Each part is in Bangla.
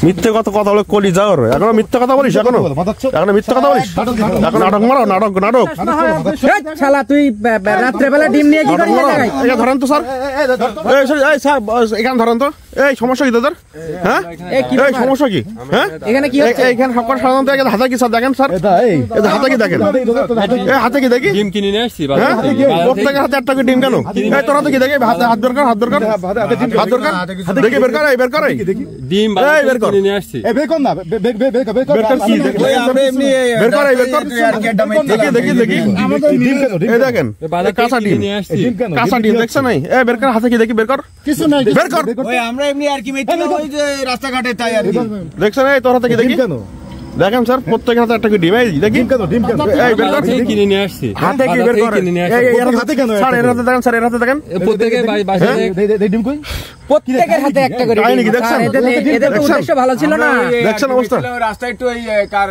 মিথ্যে কথা বলে কলি যাও রে, এখনো মিথ্যে কথা বলিস, এখনো মিথ্যে কথা বলিস, এখন নাটক মারো, নাটক শালা তুই রাত্রে বেলা ডিম নিয়ে কি করিস? এখানে ধরেন তো স্যার, এই স্যার এখানে ধরেন তো, এই সমস্যা কি তোদের? হ্যাঁ এই সমস্যা কি? হ্যাঁ এখানে কি এইখানে সবকটা সাধারণত হাতে কি স্যার দেখেন স্যার, হাতে কি দেখেন, এই হাতে কি দেখি ডিম কিনে নিয়ে আসছি, প্রত্যেকের হাতে একটা করে ডিম কেন? এই তোর হাতে কি দেখি, হাত দরকার, হাত দরকার, হাত দরকার, দেখি বের কর, এই বের কর, এই ডিম বের কর, নিয়ে আসছি, বের কর না, বের কর কি আমরা এমনি বের কর, এই বের কর, দেখি দেখি ডিম কেন? এই দেখেন কাঁচা ডিম নিয়ে আসছি, কাঁচা ডিম দেখছ নাই? এই বের কর, হাতে কি দেখি, বের কর, কিছু নাই, বের কর, ওই আমরা এমনি আর কি মেতে ওই যে রাস্তাঘাটে তাই আর কি দেখছ না? এই তোর হাতে কি দেখি কেন? দেখেন স্যার প্রত্যেক হাতে একটা করে ডিম, এই দেখি ডিম কেন? এই বের কর, কিনে নিয়ে আসছি, হাতে কি বের কর, এই হাতে কেন? স্যার এর হাতে দেখেন, স্যার এর হাতে দেখেন, প্রত্যেককে বাসায় এই ডিম কই? প্রত্যেকের হাতে একটা করে ডিম দেখছেন? এদের তো উদ্দেশ্য ভালো ছিল না, দেখছেন অবস্থা রাস্তায় একটু এই কার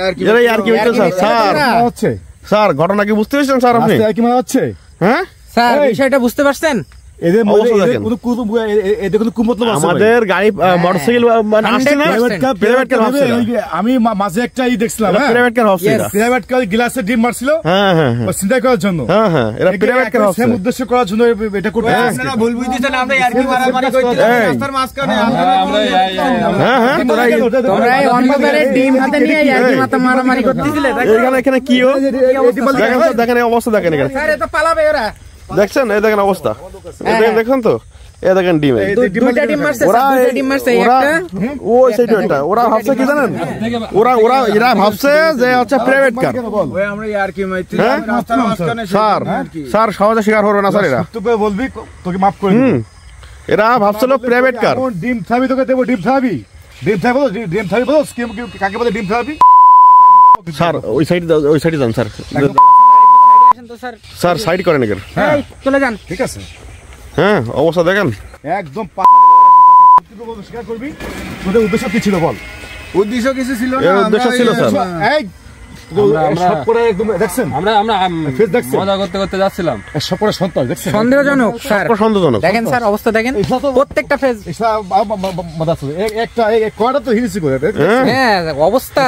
আর কি এর আর কি হচ্ছে স্যার, হচ্ছে স্যার ঘটনা কি বুঝতে পারছেন স্যার? আপনি কি মনে হচ্ছে? হ্যাঁ স্যার বিষয়টা বুঝতে পারছেন? এদের আমাদের গাড়ি মোটরসাইকেল আমি মাঝে একটা দেখছিলাম, প্রাইভেট কার গ্লাসে ডিম মারছিল চিন্তা করার জন্য, উদ্দেশ্য করার জন্য এটা করতে ভুল বুঝতেছেন, আমরা ইয়ার্কি মারামারি করছি রাস্তার মাঝখানে, ডিম হাতে নিয়ে ইয়ার্কি মারামারি করতেছিলে, এখানে কি দেখেন অবস্থা, দেখেন এখানে পালাবে ওরা, দেখছেন? এই দেখেন অবস্থা, দেখেন তো, এই দেখেন ডিম, ওরা ভাবছে কি জানেন, এরা ভাবছে যে হচ্ছে প্রাইভেট কার, স্যার সহজে স্বীকার করবে না স্যার, এরা বলবি তোকে মাফ করে এরা ভাবছিল প্রাইভেট কার, ডিম থাবি তোকে দেবো, ডিম থাবি, ডিম থাবি বলো, ডিম থাবি বলো, কাকে বলে ডিম থাবি? স্যার ওই সাইডে যান স্যার, স্যার সাইড করেন এখানে, চলে যান, ঠিক আছে? হ্যাঁ অবস্থা দেখেন একদম স্বীকার করবি, তোদের উদ্দেশ্য কি ছিল বল? উদ্দেশ্য কিছু ছিল না, উদ্দেশ্য ছিল স্যার সন্দেহজনক, দেখেন স্যার অবস্থা দেখেন, প্রত্যেকটা ফেজ অবস্থা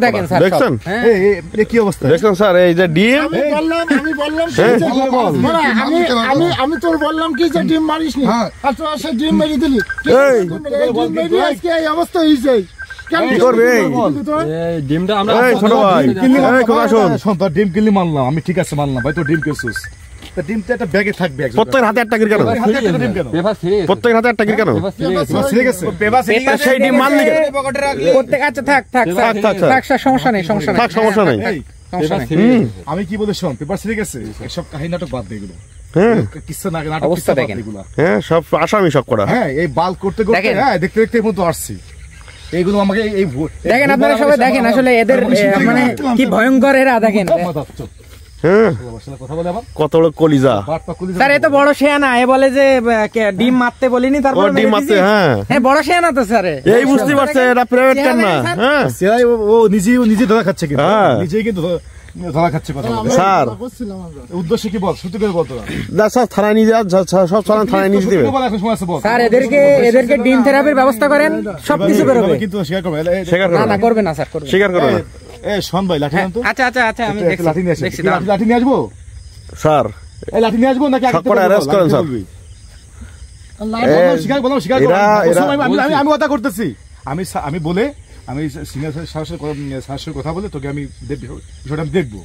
দেখেন স্যার, দেখছেন কি অবস্থা দেখছেন স্যার? এই যে ডিম আমি বললাম, আমি তোর বললাম কি যে ডিম মারিস নি, আর তোর সে ডিম মেরে দিলি, এই অবস্থা হয়েছে, কি করবে? ডিমটা আমরা ছোট ভাই ডিম কিনলি মানলাম আমি, ঠিক আছে মানলাম ভাই, তোর ডিম কিনছিস, ডিমটা একটা ব্যাগে থাকবে, প্রত্যেকের হাতে একটা করে কেন? প্রত্যেকের হাতে একটা করে কেন? সেই ডিম মানলি আচ্ছা থাক থাক থাক, সমস্যা নেই, সমস্যা নেই, সমস্যা নেই, আমি কি বলে শোন, পেপার ছিঁড়ে গেছে, সব কাহিনী নাটক বাদ দিয়ে এগুলো, অবস্থা দেখেন, হ্যাঁ সব আসামি সব করা, হ্যাঁ এই বাল করতে করতে, হ্যাঁ দেখতে দেখতে মতো আসছি, এইগুলো আমাকে এই দেখেন, আপনারা সবাই দেখেন আসলে এদের মানে কি ভয়ঙ্কর এরা, দেখেন কত বড় কলিজা স্যার, এত বড় শেয়ানা, এ বলে যে ডিম মারতে বলিনি, তারপর ডিম মারতে, হ্যাঁ বড় শেয়ানা তো স্যার, এই বুঝতে পারছে এটা প্রাইভেট কার না, হ্যাঁ ও নিজে ধরা খাচ্ছে, কিন্তু নিজেই কিন্তু ধরা খাচ্ছে কথা স্যার, উদ্দেশ্য কি বল, সত্যি করে বলতো না স্যার, থানায় নিয়ে যা, সব থানায় নিয়ে দিবে স্যার, এদেরকে ডিম থেরাপির ব্যবস্থা করেন, সবকিছু বেরোবে, কিন্তু স্বীকার করবে, না করবে না স্যার, স্বীকার করবে না। এই শোন ভাই লাঠি আনতো, আচ্ছা আচ্ছা আচ্ছা আমি দেখছি, লাঠি নিয়ে আসি, লাঠি নিয়ে আসবো স্যার, এই লাঠি নিয়ে আসবো নাকি সব করে অ্যারেস্ট করেন স্যার? আমি কথা করতেছি, আমি বলে আমি সিনিয়র স্যারের কথা বলে তোকে আমি বিষয়টা দেখবো,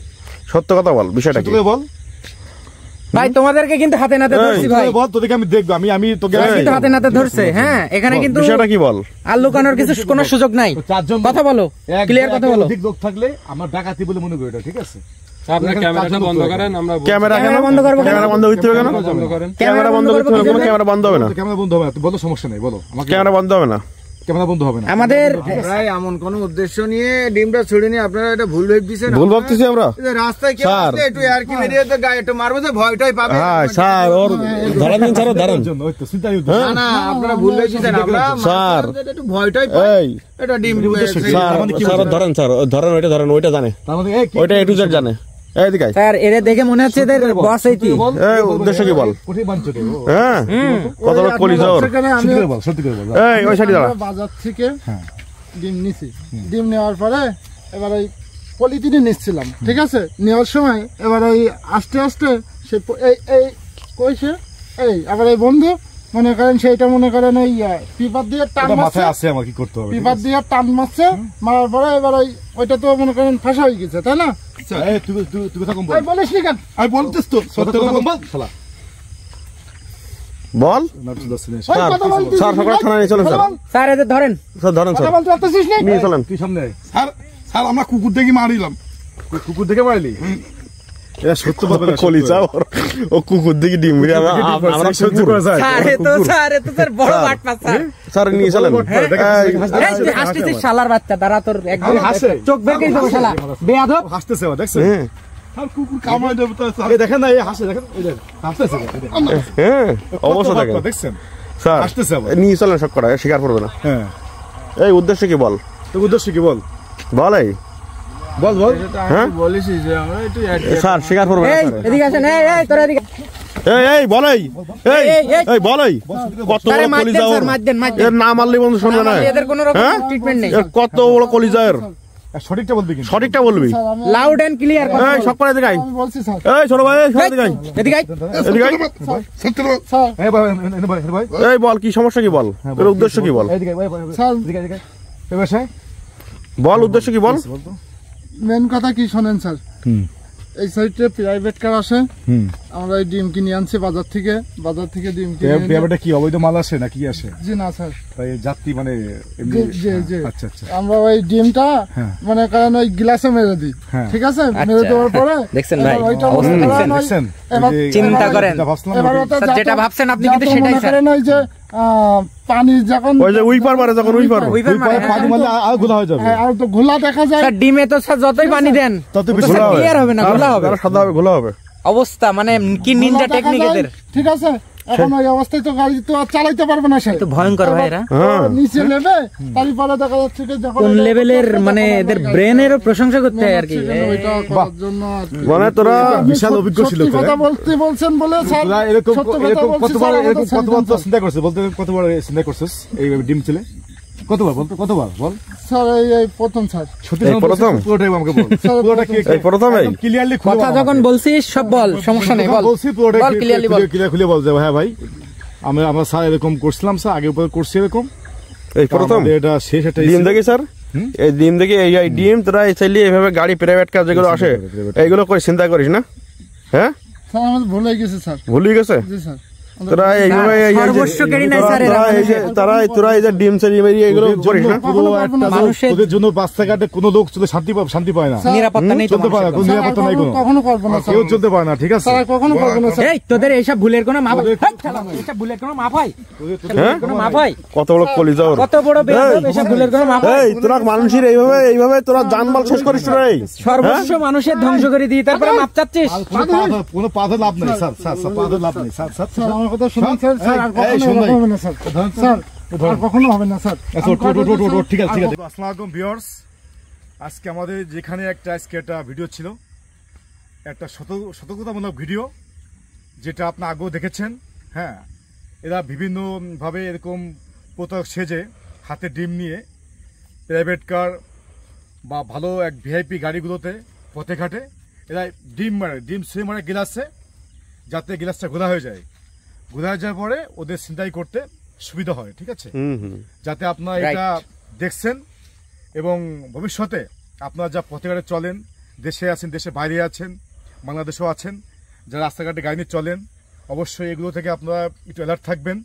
সত্য কথা বল, বিষয়টা কি বল ভাই, তোমাদেরকে কিন্তু হাতে নাতে ধরছি ভাই, বল তোদেরকে আমি দেখবো, আমি তোকে কিন্তু হাতে নাতে ধরছে, হ্যাঁ এখানে কিন্তু বিষয়টা কি বল, আর লুকানোর কিছু কোনো সুযোগ নাই, চারজন কথা বলো, ক্লিয়ার কথা বলো, ঠিক লোক থাকলে আমার ডাকাতি বলে মনে করি এটা, ঠিক আছে? আপনারা ক্যামেরাটা বন্ধ করেন, আমরা ক্যামেরা কেন বন্ধ করব, ক্যামেরা বন্ধ করতে হবে কেন? ক্যামেরা বন্ধ করতে হবে, কোনো ক্যামেরা বন্ধ হবে না, ক্যামেরা বন্ধ হবে না, বলো সমস্যা নেই, বলো আমার ক্যামেরা বন্ধ হবে না, ক্যামেরা বন্ধ হবে না, আমাদের প্রায় এমন কোন উদ্দেশ্য নিয়ে ডিমটা ছড়ে নিয়ে আপনারা এটা ভুল ভাবতেছেন, ভুল ভাবতেছি আমরা, রাস্তায় কি আসলে একটু আর কি মেরে তো গায়ে একটু মারবো যে ভয়টাই পাবে, হ্যাঁ স্যার ওর ধরেন দিন স্যার, ধরেন জন্য ওই তো চিন্তাই হচ্ছে না, আপনারা ভুল ভাবতেছেন, আমরা স্যার একটু ভয়টাই পাই, এটা ডিম স্যার মানে কি স্যার, ধরেন স্যার, ধরেন ওইটা, ধরেন ওইটা জানে, তার মানে ওইটা এ টু জেড জানে, এদিকে আয়। স্যার এরে দেখে মনে হচ্ছে এদের বস এইটি। এই উদ্দেশ্য কি বল? হ্যাঁ কত বড় কলিজা ওর। এই ওই সাইডে দাঁড়া। বাজার থেকে ডিম নিছি, ডিম নেওয়ার পরে এবার ওই পলিথিনে নিচ্ছিলাম, ঠিক আছে। নেওয়ার সময় এবার ওই আস্তে আস্তে সে এই কইছে এই আবার এই বন্ধু মনে করেন সেইটা মনে করেন ওই পিপার দিয়ে টান মারছে, পিপার দিয়ে টান মারছে, মারার পরে এবার ওইটা তো মনে করেন ফাঁসা হয়ে গেছে, তাই না? বলিস নি কেন? আমি বলতেছ তো বল। স্যার সকালে থানা নিয়ে চলেন স্যার। স্যার এদের ধরেন, স্যার ধরেন স্যার, নিয়ে চলেন। স্যার আমরা কুকুর দেখে মারিলাম। কুকুর দেখে মারলি? এটা সত্য বলবে না, কলিজা ওর। ও কুকুর দেখি ডিম মেরে আমরা সহ্য করে যায়। স্যার এ তো স্যার বড় বাটপা স্যার। স্যার নিয়ে চলেন। এই তুই হাসতেছিস শালার বাচ্চা, দাঁড়া তোর একদম চোখ বের করে দেবো শালা বেয়াদব। হাসতেছে দেখছেন? আর কুকুর কামড়ায় দেবে তো স্যার। এই দেখেন না, এই হাসে দেখেন, এই দেখেন হাসতেছে। হ্যাঁ অবশ্য দেখেন দেখছেন স্যার, হাসতেছে আবার। নিয়ে চলেন সব করা, স্বীকার করবে না। হ্যাঁ এই উদ্দেশ্য কি বল? তো উদ্দেশ্য কি বল? বল এই বল বল। হ্যাঁ বলিস যে আমরা একটু স্যার স্বীকার করবে না। এই এদিকে আসেন, এই তোরা এদিকে। এই বল এই এই বল এই কত বড় কলিজা ওর। এর নাম মারলে বন্ধু শুনবে না। এদের কোনো রকম ট্রিটমেন্ট নেই। এর কত বড় কলিজা এর। সঠিকটা বলবি কিন্তু, সঠিকটা বলবি। Loud and clear. এই সব করে এদিকে আয়। আমি বলছি স্যার। এই ছোট ভাই এই এদিকে আয়। এদিকে আয়। এদিকে আয়। স্যার এই ভাই এই ভাই এই বল কি সমস্যা কি বল? এর উদ্দেশ্য কি বল? এইদিকে ভাই স্যার এদিকে এদিকে এই ভাই বল উদ্দেশ্য কি বল? মেন কথা কি শোনেন স্যার, এই সাইডে প্রাইভেট কার আসে, আমরা এই ডিম কিনে আনছি বাজার থেকে ডিম কিনে এনে- পেয়ারটা কি অবৈধ মাল আসে না কি আসে? জি না স্যার, তাই যাত্রী মানে এমনি? জি আচ্ছা আচ্ছা। আমরা ওই ডিমটা মনে করেন ওই গ্লাসে মেরে দিই, ঠিক আছে। মেরে দেওয়ার পরে দেখছেন ভাই, এবার ওইটা অবস্থা মনে করেন ওই- দেখছেন? এবার- চিন্তা করেন। এবার ওটা স্যার, যেটা ভাবছেন আপনি কিন্তু যাতে সেটাই মনে স্যার। করেন ওই যে পানি যখন ওই যে উইপার মারে যখন উইপার পানি মানে আর গুলা হয়ে যাবে। হ্যাঁ, আর তো ঘোলা দেখা যায়। স্যার ডিমে তো স্যার যতই পানি দেন তত তো বেশি স্যার ঘোলা হবে। ক্লিয়ার হবে না, ঘোলা হবে। আর সাদা হবে, ঘোলা হবে। অবস্থা মানে কি নিনজা ঘোলা দেখা টেকনিক যায়, এদের। ঠিক আছে। এখন ওই অবস্থায় তো গাড়ি তো আর চালাইতে পারবে না সে, তো ভয়ঙ্কর ভাই এরা। হ্যাঁ নিচে নেবে, তারপরে দেখা যাচ্ছে কি যখন কোন ওটা- লেভেলের মানে এদের ব্রেনেরও প্রশংসা করতে হয় আর কি। ওইটা করার জন্য আর কি। মানে তোরা বিশাল অভিজ্ঞ ছিল সত্যি তো, কথা বলছেন বলে স্যার, তোরা এরকম সত্য কথা এরকম বলছি কতবার স্যার, এরকম আমাদের কতবার তো স্যার। চিন্তা করছিস? বলতে কতবার চিন্তা করছিস এই ডিম ছেলে? কতবার বলতো, কতবার বল? স্যার এই প্রথম স্যার। সত্যি এই প্রথম? পুরোটাই আমাকে বল। পুরোটা কি এই প্রথম এই ক্লিয়ারলি কথা যখন বলছিস সব বল, সমস্যা নেই বল। বলছি পুরোটা বল ক্লিয়ারলি বল। ক্লিয়ার খুলে বল যে হ্যাঁ ভাই আমরা স্যার এরকম করছিলাম, স্যার আগে উপরে করছি এরকম। এই প্রথম আমাদের এটা শেষ একটা ডিম দেখি স্যার, এই ডিম দেখি এই ডিম তোরা চাইলে এইভাবে গাড়ি প্রাইভেট কার যেগুলো আসে এইগুলো করে চিন্তা করিস না? হ্যাঁ স্যার আমাদের ভুল হয়ে গেছে স্যার। ভুলি গেছে জি স্যার। তোরা এইভাবে সর্বস্বকারী নাই স্যার এরা। তোরা এই যে ডিম চারি মেরি এগুলো করিস না? পুরো একটা মানুষের- ওদের জন্য রাস্তাঘাটে কোনো লোক চলে শান্তি পায় না, নিরাপত্তা নেই তো চলতে পারে না, কোনো মানুষের। নিরাপত্তা নাই কোনো, কখনো করবো না স্যার। কেউ চলতে পারে না, ঠিক আছে? স্যার কখনো করবো না স্যার। এই তোদের এইসব ভুলের কোনো মাপ এইসব ভুলের কোনো মাপ হয়? হ্যাঁ কোনো মাপ হয়? কত বড় কলিজা ওর। কত বড় বেয়াদব, এইসব ভুলের কোনো মাপ হয়? এই তোরা মানুষের এইভাবে তোরা জানমাল শেষ করিস তোরা। এই সর্বস্ব মানুষের ধ্বংস করে দিই তারপরে মাপ চাচ্ছিস? কোনো পাথর লাভ নেই স্যার, স্যার পাথর লাভ নেই স্যার, স্যার স্যার আমার কথা শুনুন স্যার, স্যার আর কখনো এই, শুনুন এরকম হবে না স্যার। স্যার আর কখনো হবে না স্যার। ঠিক আছে ঠিক আছে। আসসালামু আলাইকুম ভিউয়ার্স, আজকে আমাদের যেখানে একটা ভিডিও ছিল, একটা সতর্কতামূলক ভিডিও, যেটা আপনার আগেও দেখেছেন। হ্যাঁ, এরা বিভিন্নভাবে এরকম পোশাক সেজে হাতে ডিম নিয়ে প্রাইভেট কার বা ভালো এক ভিআইপি গাড়িগুলোতে পথে ঘাটে এরা ডিম ছুঁয়ে মারে গ্লাসে, যাতে গ্লাসটা ঘোলা হয়ে যায়। ঘোলা হয়ে যাওয়ার পরে ওদের ছিনতাই করতে সুবিধা হয়, ঠিক আছে? যাতে আপনারা এটা দেখছেন এবং ভবিষ্যতে আপনারা যা পথে ঘাটে চলেন, দেশে আছেন, দেশের বাইরে আছেন, বাংলাদেশেও আছেন, যারা রাস্তাঘাটে গাড়ি নিয়ে চলেন, অবশ্যই এগুলো থেকে আপনারা একটু অ্যালার্ট থাকবেন।